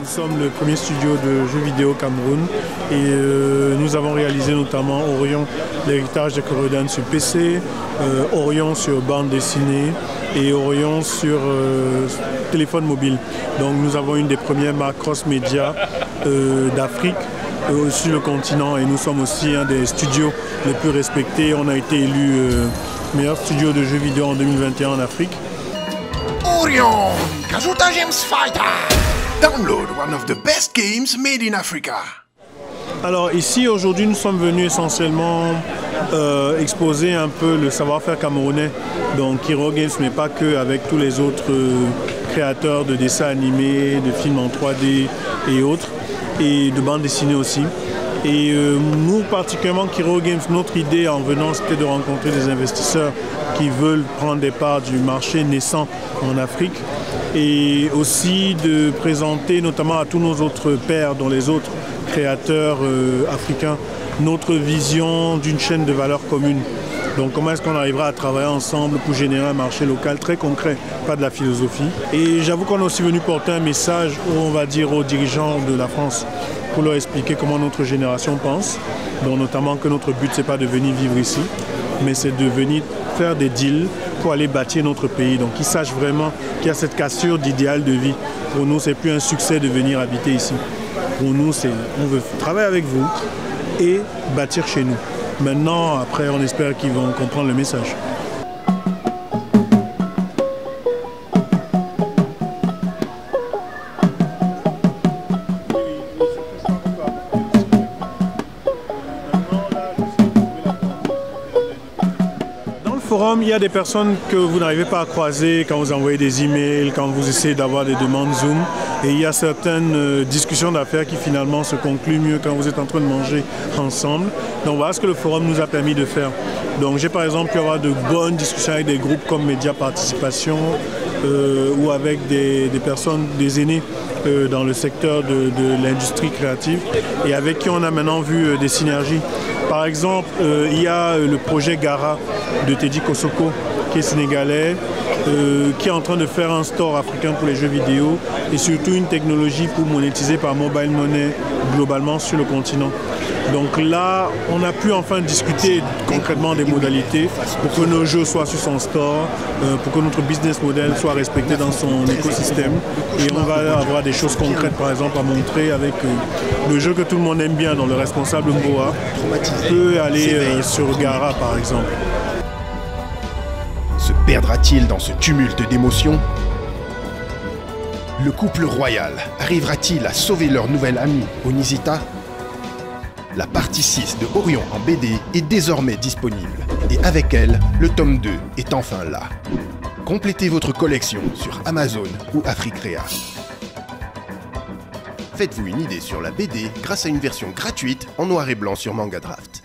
Nous sommes le premier studio de jeux vidéo au Cameroun et nous avons réalisé notamment Orion, l'héritage de Corridon sur PC, Orion sur bande dessinée et Orion sur téléphone mobile. Donc nous avons une des premières marques cross-média d'Afrique sur le continent et nous sommes aussi un des studios les plus respectés. On a été élu meilleur studio de jeux vidéo en 2021 en Afrique. Orion, Kazuta James Fighter. Download one of the best games made in Africa. Alors ici aujourd'hui nous sommes venus essentiellement exposer un peu le savoir-faire camerounais. Donc Hero Games, mais pas que, avec tous les autres créateurs de dessins animés, de films en 3D et autres, et de bandes dessinées aussi. Et nous particulièrement Hero Games, notre idée en venant c'était de rencontrer des investisseurs qui veulent prendre des parts du marché naissant en Afrique et aussi de présenter notamment à tous nos autres pairs, dont les autres créateurs africains, notre vision d'une chaîne de valeur commune. Donc comment est-ce qu'on arrivera à travailler ensemble pour générer un marché local très concret, pas de la philosophie. Et j'avoue qu'on est aussi venu porter un message, on va dire, aux dirigeants de la France pour leur expliquer comment notre génération pense, donc notamment que notre but c'est pas de venir vivre ici, mais c'est de venir faire des deals pour aller bâtir notre pays. Donc ils sachent vraiment qu'il y a cette cassure d'idéal de vie. Pour nous, c'est plus un succès de venir habiter ici. Pour nous, on veut travailler avec vous et bâtir chez nous. Maintenant, après, on espère qu'ils vont comprendre le message. Forum, il y a des personnes que vous n'arrivez pas à croiser quand vous envoyez des emails, quand vous essayez d'avoir des demandes Zoom. Et il y a certaines discussions d'affaires qui finalement se concluent mieux quand vous êtes en train de manger ensemble. Donc voilà ce que le forum nous a permis de faire. Donc j'ai par exemple pu avoir de bonnes discussions avec des groupes comme Média Participation ou avec des personnes, des aînés dans le secteur de l'industrie créative et avec qui on a maintenant vu des synergies. Par exemple, il y a le projet Gara de Teddy Kosoko, qui est sénégalais, qui est en train de faire un store africain pour les jeux vidéo et surtout une technologie pour monétiser par mobile money globalement sur le continent. Donc là, on a pu enfin discuter concrètement des modalités pour que nos jeux soient sur son store, pour que notre business model soit respecté dans son écosystème. Et on va avoir des choses concrètes, par exemple, à montrer avec le jeu que tout le monde aime bien, dont le responsable Mboa peut aller sur Gara, par exemple. Se perdra-t-il dans ce tumulte d'émotions? Le couple royal arrivera-t-il à sauver leur nouvelle amie Onizita? La partie 6 de Orion en BD est désormais disponible et avec elle, le tome 2 est enfin là. Complétez votre collection sur Amazon ou Africrea. Faites-vous une idée sur la BD grâce à une version gratuite en noir et blanc sur Manga Draft.